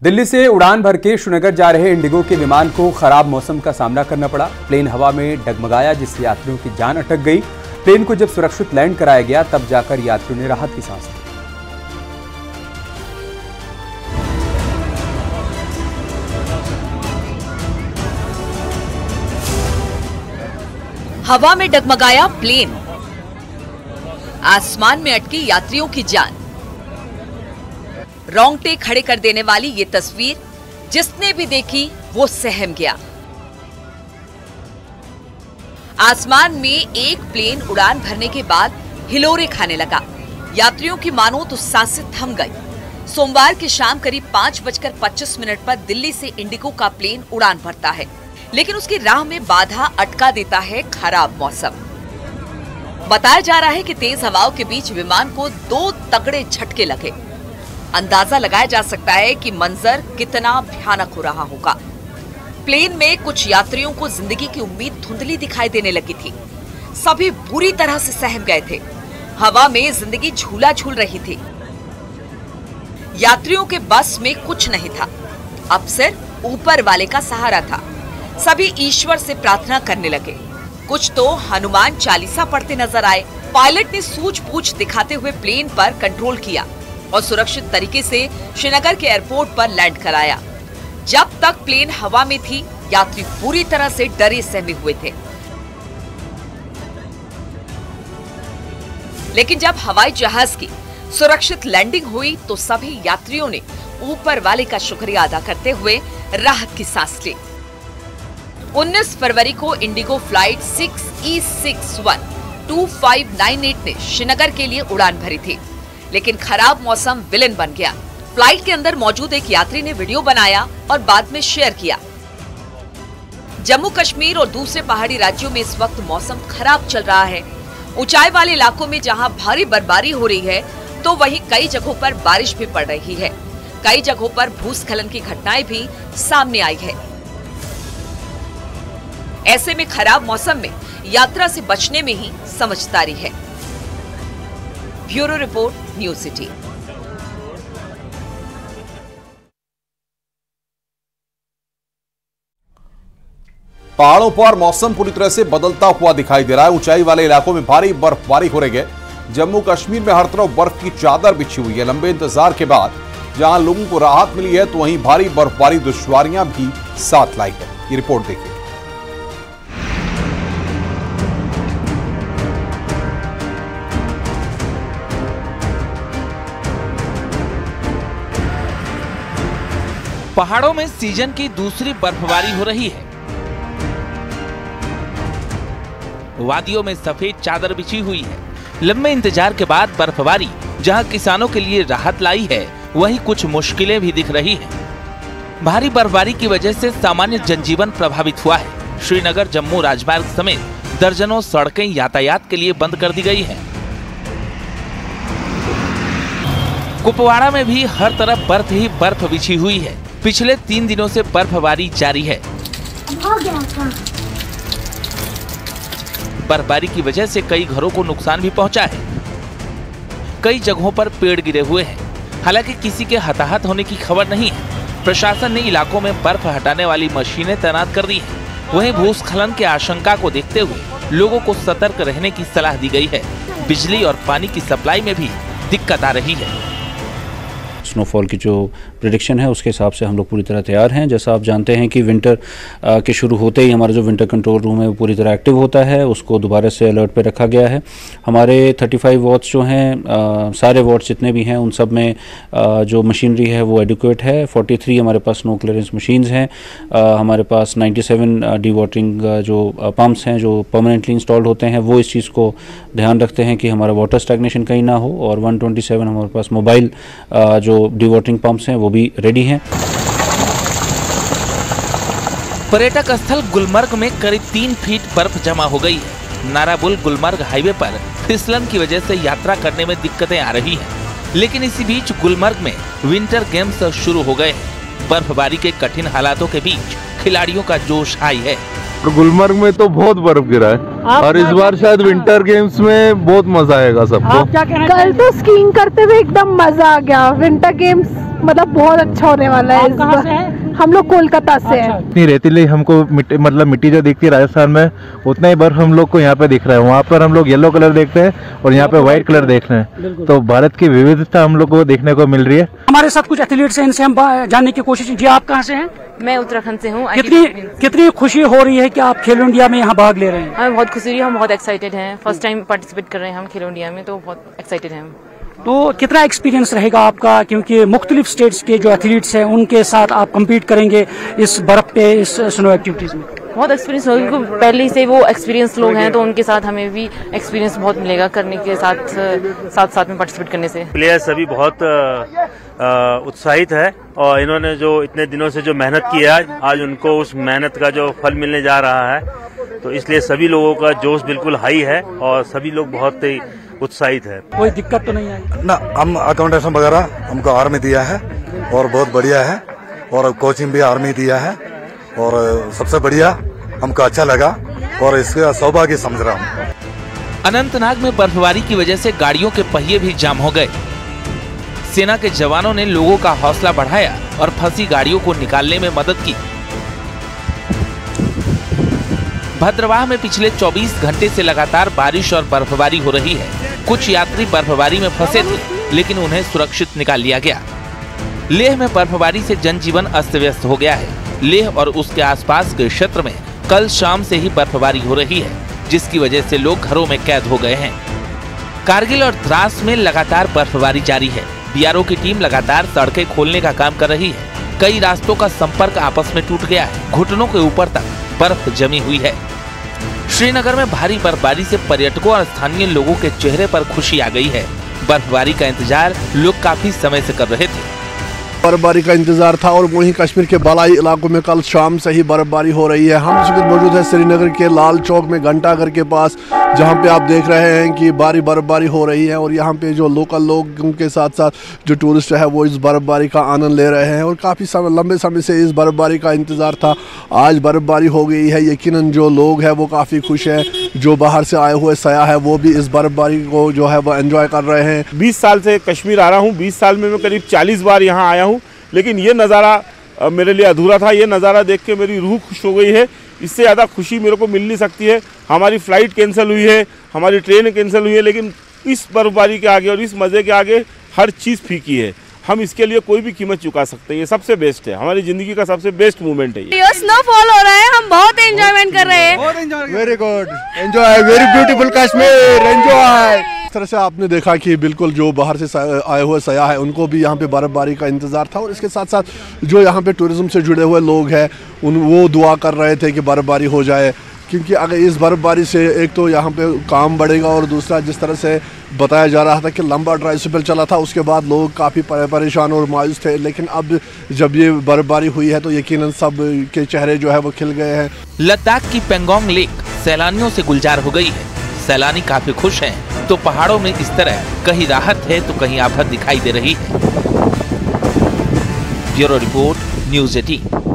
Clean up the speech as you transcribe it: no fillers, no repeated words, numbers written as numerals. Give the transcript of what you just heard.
दिल्ली से उड़ान भर के श्रीनगर जा रहे इंडिगो के विमान को खराब मौसम का सामना करना पड़ा। प्लेन हवा में डगमगाया जिससे यात्रियों की जान अटक गई। प्लेन को जब सुरक्षित लैंड कराया गया तब जाकर यात्रियों ने राहत की सांस ली। हवा में डगमगाया प्लेन, आसमान में अटकी यात्रियों की जान। रोंगटे खड़े कर देने वाली ये तस्वीर जिसने भी देखी वो सहम गया। आसमान में एक प्लेन उड़ान भरने के बाद हिलोरे खाने लगा। यात्रियों की मानो तो सांसें थम गई। सोमवार की शाम करीब 5:25 पर दिल्ली से इंडिगो का प्लेन उड़ान भरता है, लेकिन उसकी राह में बाधा अटका देता है खराब मौसम। बताया जा रहा है कि तेज हवाओं के बीच विमान को 2 तगड़े झटके लगे। अंदाजा लगाया जा सकता है कि मंजर कितना भयानक हो रहा होगा। प्लेन में कुछ यात्रियों को जिंदगी की उम्मीद धुंधली दिखाई देने लगी थी। सभी बुरी तरह से सहम गए थे। हवा में जिंदगी झूला झूल रही थी। यात्रियों के बस में कुछ नहीं था, अब सिर्फ ऊपर वाले का सहारा था। सभी ईश्वर से प्रार्थना करने लगे। कुछ तो हनुमान चालीसा पढ़ते नजर आए। पायलट ने सूझबूझ दिखाते हुए प्लेन पर कंट्रोल किया और सुरक्षित तरीके से श्रीनगर के एयरपोर्ट पर लैंड कराया। जब तक प्लेन हवा में थी, यात्री पूरी तरह से डरे सहमे हुए थे। लेकिन जब हवाई जहाज की सुरक्षित लैंडिंग हुई तो सभी यात्रियों ने ऊपर वाले का शुक्रिया अदा करते हुए राहत की सांस ली। 19 फरवरी को इंडिगो फ्लाइट 6E61 2598 ने श्रीनगर के लिए उड़ान भरी थी, लेकिन खराब मौसम विलेन बन गया। फ्लाइट के अंदर मौजूद एक यात्री ने वीडियो बनाया और बाद में शेयर किया। जम्मू कश्मीर और दूसरे पहाड़ी राज्यों में इस वक्त मौसम खराब चल रहा है। ऊंचाई वाले इलाकों में जहां भारी बर्फबारी हो रही है, तो वहीं कई जगहों पर बारिश भी पड़ रही है। कई जगहों पर भूस्खलन की घटनाएं भी सामने आई है। ऐसे में खराब मौसम में यात्रा से बचने में ही समझदारी है। Bureau report, news city. पहाड़ों पर मौसम पूरी तरह से बदलता हुआ दिखाई दे रहा है। ऊंचाई वाले इलाकों में भारी बर्फबारी हो रही है। जम्मू कश्मीर में हर तरफ बर्फ की चादर बिछी हुई है। लंबे इंतजार के बाद जहां लोगों को राहत मिली है, तो वहीं भारी बर्फबारी दुश्वारियां भी साथ लाई है। ये रिपोर्ट देखिए। पहाड़ों में सीजन की दूसरी बर्फबारी हो रही है। वादियों में सफेद चादर बिछी हुई है। लंबे इंतजार के बाद बर्फबारी जहां किसानों के लिए राहत लाई है, वहीं कुछ मुश्किलें भी दिख रही हैं। भारी बर्फबारी की वजह से सामान्य जनजीवन प्रभावित हुआ है। श्रीनगर जम्मू राजमार्ग समेत दर्जनों सड़कें यातायात के लिए बंद कर दी गई हैं। कुपवाड़ा में भी हर तरफ बर्फ ही बर्फ बिछी हुई है। पिछले 3 दिनों से बर्फबारी जारी है। बर्फबारी की वजह से कई घरों को नुकसान भी पहुंचा है। कई जगहों पर पेड़ गिरे हुए हैं। हालांकि किसी के हताहत होने की खबर नहीं है। प्रशासन ने इलाकों में बर्फ हटाने वाली मशीनें तैनात कर दी हैं। वहीं भूस्खलन की आशंका को देखते हुए लोगों को सतर्क रहने की सलाह दी गई है। बिजली और पानी की सप्लाई में भी दिक्कत आ रही है। स्नोफॉल की जो प्रेडिक्शन है उसके हिसाब से हम लोग पूरी तरह तैयार हैं। जैसा आप जानते हैं कि विंटर के शुरू होते ही हमारा जो विंटर कंट्रोल रूम है वो पूरी तरह एक्टिव होता है। उसको दोबारा से अलर्ट पे रखा गया है। हमारे 35 वाट्स जो हैं, सारे वाट्स जितने भी हैं उन सब में जो मशीनरी है वो एडिक्वेट है। 43 हमारे पास स्नो क्लियरेंस मशीन्स हैं। हमारे पास 97 डी वाटरिंग जो पम्प्स हैं जो परमानेंटली इंस्टॉल्ड होते हैं, वो इस चीज़ को ध्यान रखते हैं कि हमारा वाटर स्टैग्नेशन कहीं ना हो। और 127 हमारे पास मोबाइल जो डी वाटरिंग पंप्स हैं वो भी रेडी हैं। पर्यटक स्थल गुलमर्ग में करीब 3 फीट बर्फ जमा हो गई है। नाराबुल गुलमर्ग हाईवे पर फिसलन की वजह से यात्रा करने में दिक्कतें आ रही हैं। लेकिन इसी बीच गुलमर्ग में विंटर गेम्स शुरू हो गए हैं। बर्फबारी के कठिन हालातों के बीच खिलाड़ियों का जोश हाई है। गुलमर्ग में तो बहुत बर्फ गिरा है और इस बार शायद विंटर गेम्स में बहुत मजा आएगा सबको। कल तो स्कीइंग करते हुए एकदम मजा आ गया। विंटर गेम्स मतलब बहुत अच्छा होने वाला है। कहाँ से है? हम लोग कोलकाता से हैं। इतनी रेतीली हमको मिट्टी जो दिखती है राजस्थान में, उतना ही बर्फ हम लोग को यहाँ पे दिख रहा है। वहाँ पर हम लोग येलो कलर देखते हैं और यहाँ पे व्हाइट कलर देख रहे हैं। तो भारत की विविधता हम लोग को देखने को मिल रही है। हमारे साथ कुछ एथलीट्स हैं, इनसे हम जानने की कोशिश। जी आप कहाँ से हैं? मैं उत्तराखंड से हूँ। कितनी खुशी हो रही है कि आप खेलो इंडिया में यहाँ भाग ले रहे हैं? हमें बहुत खुशी रही है, हम बहुत एक्साइटेड हैं। फर्स्ट टाइम पार्टिसिपेट कर रहे हैं हम खेलो इंडिया में, तो बहुत एक्साइटेड हैं हम। तो कितना एक्सपीरियंस रहेगा आपका, क्योंकि मुख्तलिफ स्टेट्स के जो एथलीट्स हैं उनके साथ आप कम्पीट करेंगे इस बर्फ पे, इस स्नो एक्टिविटीज में? बहुत एक्सपीरियंस होगा क्योंकि पहले से वो एक्सपीरियंस लोग हैं, तो उनके साथ हमें भी एक्सपीरियंस बहुत मिलेगा करने के साथ में पार्टिसिपेट करने से। प्लेयर्स सभी बहुत उत्साहित है और इन्होंने जो इतने दिनों से जो मेहनत की है, आज उनको उस मेहनत का जो फल मिलने जा रहा है, तो इसलिए सभी लोगों का जोश बिल्कुल हाई है और सभी लोग बहुत ही उत्साहित है। कोई दिक्कत तो नहीं आई ना? हम अकाउंटेशन वगैरह हमको आर्मी दिया है और बहुत बढ़िया है, और कोचिंग भी आर्मी दिया है और सबसे बढ़िया हमको अच्छा लगा और इसका सौभाग्य समझ रहा हूँ। अनंतनाग में बर्फबारी की वजह से गाड़ियों के पहिए भी जाम हो गए। सेना के जवानों ने लोगों का हौसला बढ़ाया और फंसी गाड़ियों को निकालने में मदद की। भद्रवाह में पिछले 24 घंटे से लगातार बारिश और बर्फबारी हो रही है। कुछ यात्री बर्फबारी में फंसे थे, लेकिन उन्हें सुरक्षित निकाल लिया गया। लेह में बर्फबारी से जनजीवन अस्त व्यस्त हो गया है। लेह और उसके आसपास के क्षेत्र में कल शाम से ही बर्फबारी हो रही है, जिसकी वजह से लोग घरों में कैद हो गए हैं। कारगिल और द्रास में लगातार बर्फबारी जारी है। बीआरओ की टीम लगातार सड़कें खोलने का काम कर रही है। कई रास्तों का संपर्क आपस में टूट गया है। घुटनों के ऊपर तक बर्फ जमी हुई है। श्रीनगर में भारी बर्फबारी से पर्यटकों और स्थानीय लोगों के चेहरे पर खुशी आ गई है। बर्फबारी का इंतजार लोग काफी समय से कर रहे थे। बर्फबारी का इंतजार था और वहीं कश्मीर के बालाई इलाकों में कल शाम से ही बर्फबारी हो रही है। हम इस वक्त मौजूद है श्रीनगर के लाल चौक में घंटाघर के पास, जहां पे आप देख रहे हैं कि भारी बर्फबारी हो रही है और यहां पे जो लोकल लोगों के साथ साथ जो टूरिस्ट है वो इस बर्फबारी का आनंद ले रहे हैं और काफ़ी लंबे समय से इस बर्फबारी का इंतज़ार था। आज बर्फबारी हो गई है। यकीनन जो लोग हैं वो काफ़ी खुश हैं। जो बाहर से आए हुए सयाह है वो भी इस बर्फबारी को जो है वो एंजॉय कर रहे हैं। 20 साल से कश्मीर आ रहा हूँ। 20 साल में मैं करीब 40 बार यहाँ आया हूँ, लेकिन ये नज़ारा मेरे लिए अधूरा था। ये नज़ारा देख के मेरी रूह खुश हो गई है। इससे ज़्यादा खुशी मेरे को मिल नहीं सकती है। हमारी फ़्लाइट कैंसिल हुई है, हमारी ट्रेन कैंसिल हुई है, लेकिन इस बर्फबारी के आगे और इस मज़े के आगे हर चीज़ फीकी है। हम इसके लिए कोई भी कीमत चुका सकते हैं। ये सबसे बेस्ट है, हमारी ज़िंदगी का सबसे बेस्ट मोमेंट है। ये स्नोफॉल हो रहा है, हम बहुत एंजॉयमेंट कर रहे हैं। Very good, enjoy, very beautiful Kashmir, enjoy. इस तरह से आपने देखा कि बिल्कुल जो बाहर से आए हुए सयाह है उनको भी यहाँ पे बर्फबारी का इंतज़ार था और इसके साथ साथ जो यहाँ पे टूरिज्म से जुड़े हुए लोग हैं वो दुआ कर रहे थे कि बर्फबारी हो जाए, क्योंकि अगर इस बर्फबारी से एक तो यहाँ पे काम बढ़ेगा और दूसरा जिस तरह से बताया जा रहा था कि लंबा ड्राई स्पेल चला था, उसके बाद लोग काफ़ी परेशान और मायूस थे, लेकिन अब जब ये बर्फबारी हुई है तो यकीनन सब के चेहरे जो है वो खिल गए हैं। लद्दाख की पेंगोंग लेक सैलानियों से गुलजार हो गई है। सैलानी काफी खुश हैं, तो पहाड़ों में इस तरह कहीं राहत है तो कहीं आफत दिखाई दे रही है। Bureau report, news 18।